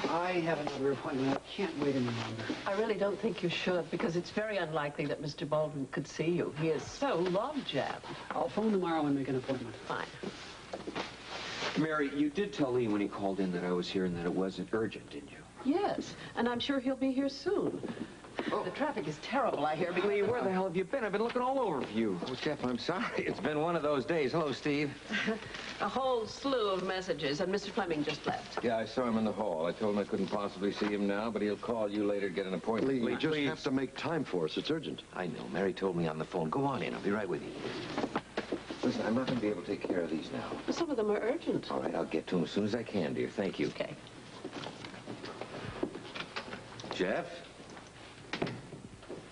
I have another appointment. I can't wait any longer. I really don't think you should, because it's very unlikely that Mr. Baldwin could see you. He is so log-jammed. I'll phone tomorrow and make an appointment. Fine. Mary, you did tell Lee when he called in that I was here and that it wasn't urgent, didn't you? Yes, and I'm sure he'll be here soon. Oh. The traffic is terrible, I hear. Lee, where the hell have you been? I've been looking all over for you. Oh, Jeff, I'm sorry. It's been one of those days. Hello, Steve. A whole slew of messages, and Mr. Fleming just left. Yeah, I saw him in the hall. I told him I couldn't possibly see him now, but he'll call you later to get an appointment. Lee, you just have to make time for us. It's urgent. I know. Mary told me on the phone. Go on in. I'll be right with you. Listen, I'm not going to be able to take care of these now. But some of them are urgent. All right, I'll get to them as soon as I can, dear. Thank you. Okay. Jeff?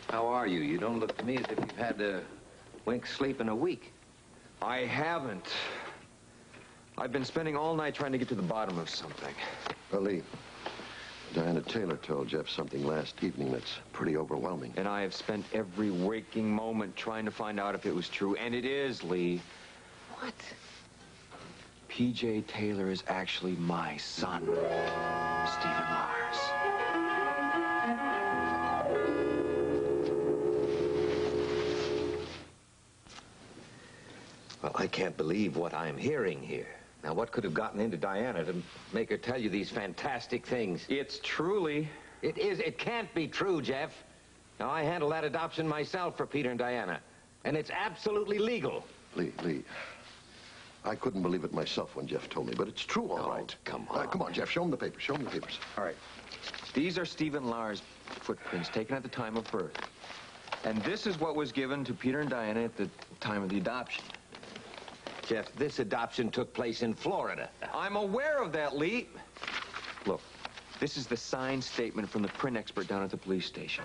How are you? You don't look to me as if you've had a wink's sleep in a week. I haven't. I've been spending all night trying to get to the bottom of something. Well, Lee, Diana Taylor told Jeff something last evening that's pretty overwhelming. And I have spent every waking moment trying to find out if it was true. And it is, Lee. What? P.J. Taylor is actually my son, Stephen Lars. Well, I can't believe what I'm hearing here. Now, what could have gotten into Diana to make her tell you these fantastic things? It's truly. It is. It can't be true, Jeff. Now, I handled that adoption myself for Peter and Diana, and it's absolutely legal. Lee, I couldn't believe it myself when Jeff told me, but it's true, all right. Come on. Come on, Jeff, show him the papers. Show him the papers. All right. These are Stephen Lars' footprints taken at the time of birth. And this is what was given to Peter and Diana at the time of the adoption. Jeff, this adoption took place in Florida. I'm aware of that, Lee. Look, this is the signed statement from the print expert down at the police station.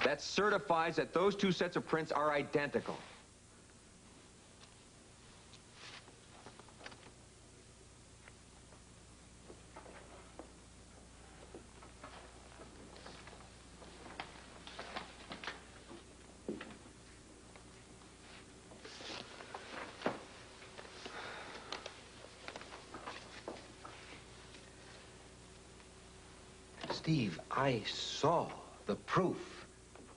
That certifies that those two sets of prints are identical. Steve, I saw the proof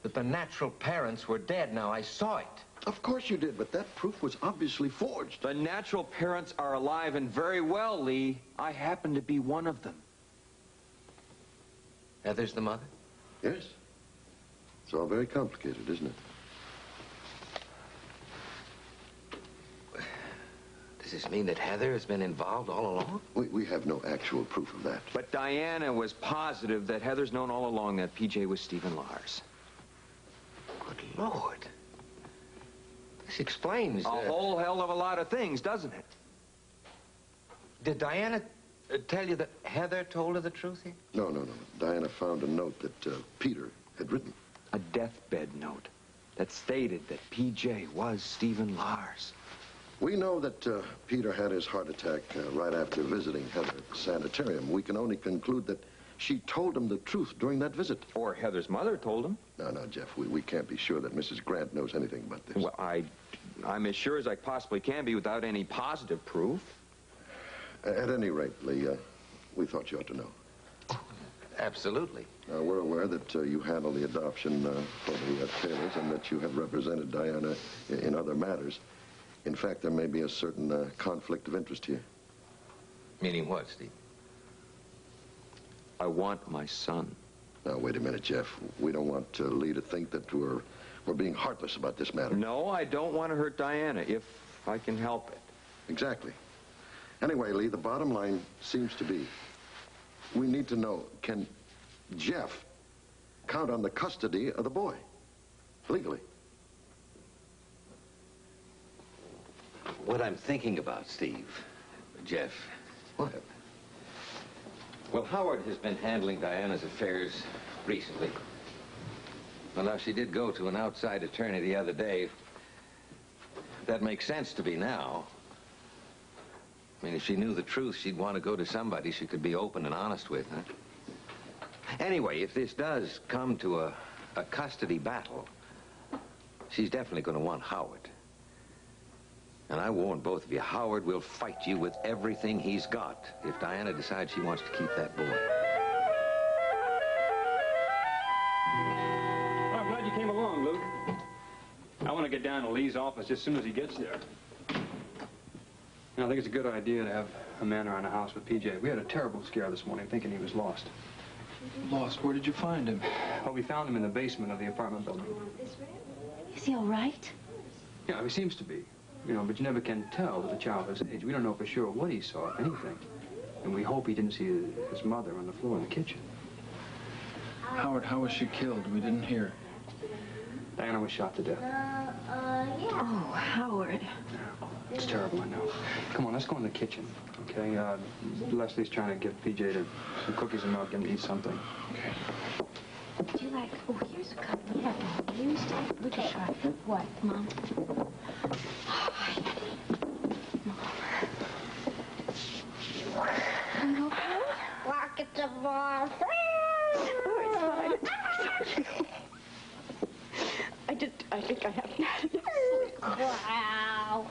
that the natural parents were dead. Now, I saw it. Of course you did, but that proof was obviously forged. The natural parents are alive and very well, Lee. I happen to be one of them. Heather's the mother? Yes. It's all very complicated, isn't it? Does this mean that Heather has been involved all along? We have no actual proof of that. But Diana was positive that Heather's known all along that PJ was Stephen Lars. Good Lord. This explains... A whole hell of a lot of things, doesn't it? Did Diana tell you that Heather told her the truth here? No. Diana found a note that Peter had written. A deathbed note that stated that PJ was Stephen Lars. We know that Peter had his heart attack right after visiting Heather at the sanitarium. We can only conclude that she told him the truth during that visit. Or Heather's mother told him. No, Jeff, we can't be sure that Mrs. Grant knows anything about this. Well, I'm as sure as I possibly can be without any positive proof. At any rate, Lee, we thought you ought to know. Absolutely. We're aware that you handled the adoption for the Taylors and that you have represented Diana in other matters. In fact, there may be a certain conflict of interest here. Meaning what, Steve? I want my son. Now, wait a minute, Jeff. We don't want Lee to think that we're being heartless about this matter. No, I don't want to hurt Diana, if I can help it. Exactly. Anyway, Lee, the bottom line seems to be, we need to know, can Jeff count on the custody of the boy, legally? What I'm thinking about, Steve, Jeff. What? Well, Howard has been handling Diana's affairs recently. Well, now, she did go to an outside attorney the other day. That makes sense to me now. I mean, if she knew the truth, she'd want to go to somebody she could be open and honest with, huh? Anyway, if this does come to a custody battle, she's definitely going to want Howard. And I warn both of you, Howard will fight you with everything he's got if Diana decides she wants to keep that boy. Well, I'm glad you came along, Luke. I want to get down to Lee's office as soon as he gets there. I think it's a good idea to have a man around the house with PJ. We had a terrible scare this morning thinking he was lost. Lost? Where did you find him? Well, we found him in the basement of the apartment building. Is he all right? Yeah, he seems to be. You know, but you never can tell with a child his age. We don't know for sure what he saw, if anything. And we hope he didn't see his mother on the floor in the kitchen. Howard, how was she killed? We didn't hear. Diana was shot to death. Oh, Howard. It's terrible, I know. Come on, let's go in the kitchen, okay? Leslie's trying to get PJ to some cookies and milk and eat something. Okay. Would you like... Oh, here's a cup. We have one used. We can try. What, Mom? You okay? Rockets of our Oh, it's fine. I think I have had enough. Wow.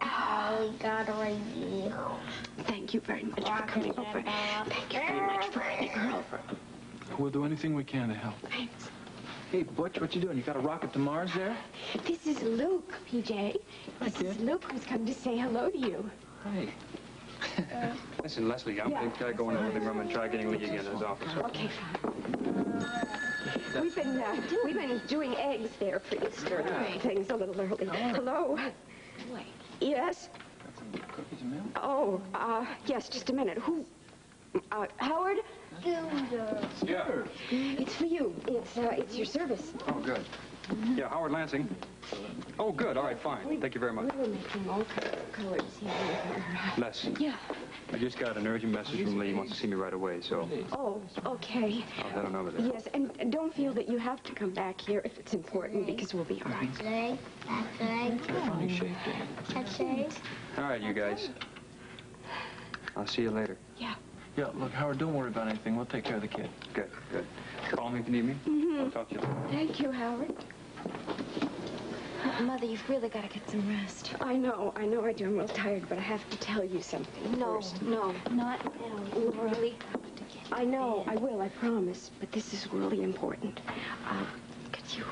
Oh, we got a review. Thank you very much for coming over. Thank you very much for bringing her over. We'll do anything we can to help. Thanks. Hey, Butch, what you doing? You got a rocket to Mars there? This is Luke, PJ. Hi, This is kid. Luke who's come to say hello to you. Hey. Listen, Leslie, I'm going to go in the living room and try getting Lee again in his office. Okay, fine. We've been doing eggs there for Easter and things a little early. Hello? Wait. Yes? Got some cookies and milk? Oh, yes, just a minute. Who? Howard? Yeah. It's for you. It's your service. Oh, good. Yeah, Howard Lansing. Oh, good. All right, fine. Thank you very much. We were making all colors here. Les, Yeah. I just got an urgent message from Lee. He wants to see me right away, so Oh, okay. I'll head on over there. Yes, and don't feel that you have to come back here if it's important, because we'll be all right. Leg, that leg, Funny shaped egg. that leg. All right, you guys. I'll see you later. Yeah. Yeah, look, Howard, don't worry about anything. We'll take care of the kid. Good, good. Call me if you need me. I'll talk to you later. Thank you, Howard. Mother, you've really got to get some rest. I know I do. I'm real tired, but I have to tell you something first. No, not now. You really have to get I know, I will, I promise. But this is really important. Could you...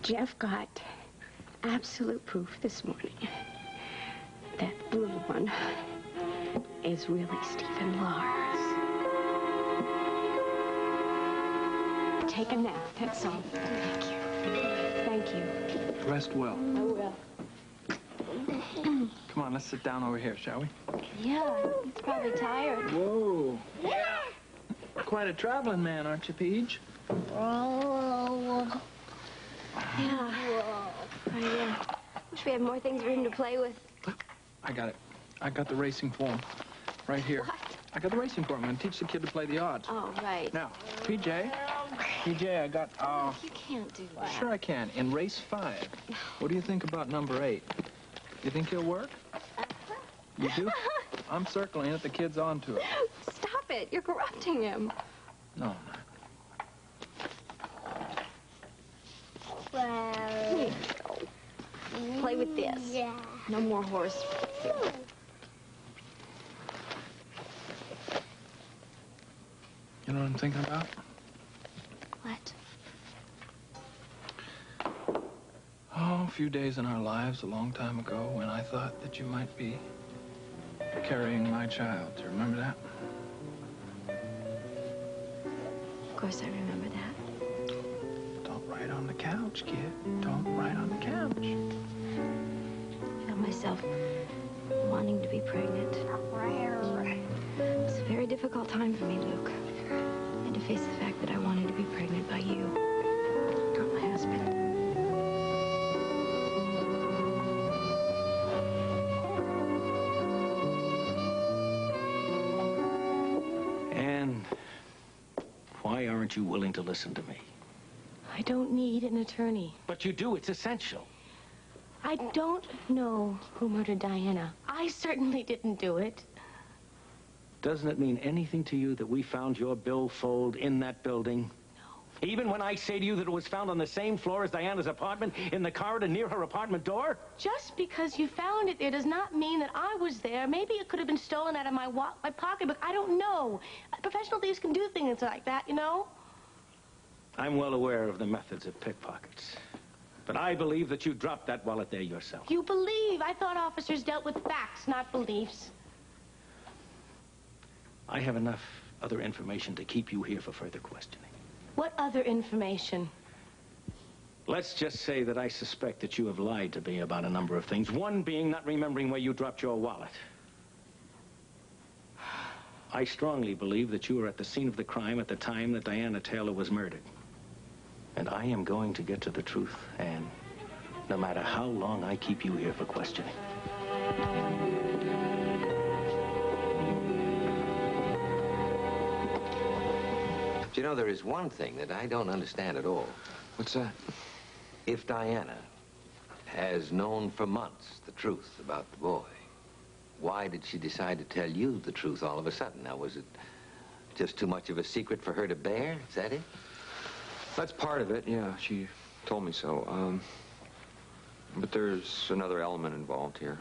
Jeff got absolute proof this morning that the little one is really Stephen Lars. Take a nap, that's all. Thank you. Thank you. Rest well. I will. Come on, let's sit down over here, shall we? Yeah, he's probably tired. Whoa. Quite a traveling man, aren't you, Peach? Oh. Yeah. I wish we had more things for him to play with. I got it. I got the racing form right here. What? I got the racing form. I'm going to teach the kid to play the odds. Oh, right. Now, PJ, I got, You can't do that. sure I can. In race 5, what do you think about number 8? You think he'll work? You do? I'm circling it. The kid's onto it. Stop it. You're corrupting him. No, I'm not. Well, Here you go. Play with this. yeah. No more horse. You know what I'm thinking about? What? Oh, a few days in our lives a long time ago when I thought that you might be carrying my child. Do you remember that? Of course I remember that. Don't write on the couch, kid. Don't write on the couch. I got myself wanting to be pregnant. It's a very difficult time for me, Luke. I had to face the fact that I wanted to be pregnant by you, not my husband. And why aren't you willing to listen to me? I don't need an attorney. But you do. It's essential. I don't know who murdered Diana. I certainly didn't do it. Doesn't it mean anything to you that we found your billfold in that building? Even when I say to you that it was found on the same floor as Diana's apartment, in the corridor near her apartment door? Just because you found it there does not mean that I was there. Maybe it could have been stolen out of my pocketbook. I don't know. Professional thieves can do things like that, you know? I'm well aware of the methods of pickpockets. But I believe that you dropped that wallet there yourself. You believe? I thought officers dealt with facts, not beliefs. I have enough other information to keep you here for further questioning. What other information? Let's just say that I suspect that you have lied to me about a number of things. One being not remembering where you dropped your wallet. I strongly believe that you were at the scene of the crime at the time that Diana Taylor was murdered. And I am going to get to the truth, Anne, no matter how long I keep you here for questioning. You know, there is one thing that I don't understand at all. What's that? If Diana has known for months the truth about the boy, why did she decide to tell you the truth all of a sudden? Now, was it just too much of a secret for her to bear? Is that it? That's part of it, yeah. She told me so. But there's another element involved here.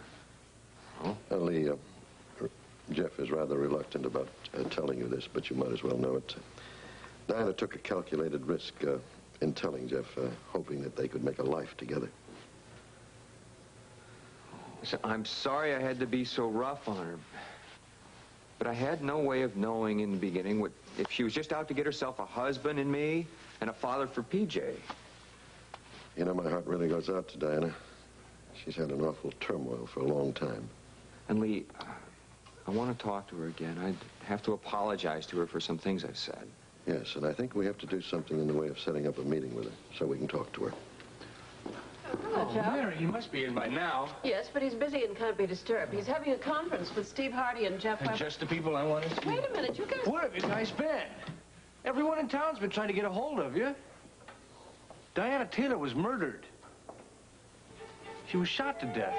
Oh? Lee, Jeff is rather reluctant about telling you this, but you might as well know it. Diana took a calculated risk in telling Jeff, hoping that they could make a life together. Listen, I'm sorry I had to be so rough on her. But I had no way of knowing in the beginning if she was just out to get herself a husband in me and a father for PJ. You know, my heart really goes out to Diana. She's had an awful turmoil for a long time. And Lee, I want to talk to her again. I'd have to apologize to her for some things I've said. Yes, and I think we have to do something in the way of setting up a meeting with her so we can talk to her. Hello, Joe. Mary, he must be in by now. Yes, but he's busy and can't be disturbed. He's having a conference with Steve Hardy and Jeff And Webb. just the people I wanted to. Wait a minute, you guys... Where have you guys been? Everyone in town's been trying to get a hold of you. Diana Taylor was murdered. She was shot to death.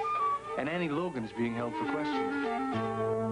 And Annie Logan is being held for questioning.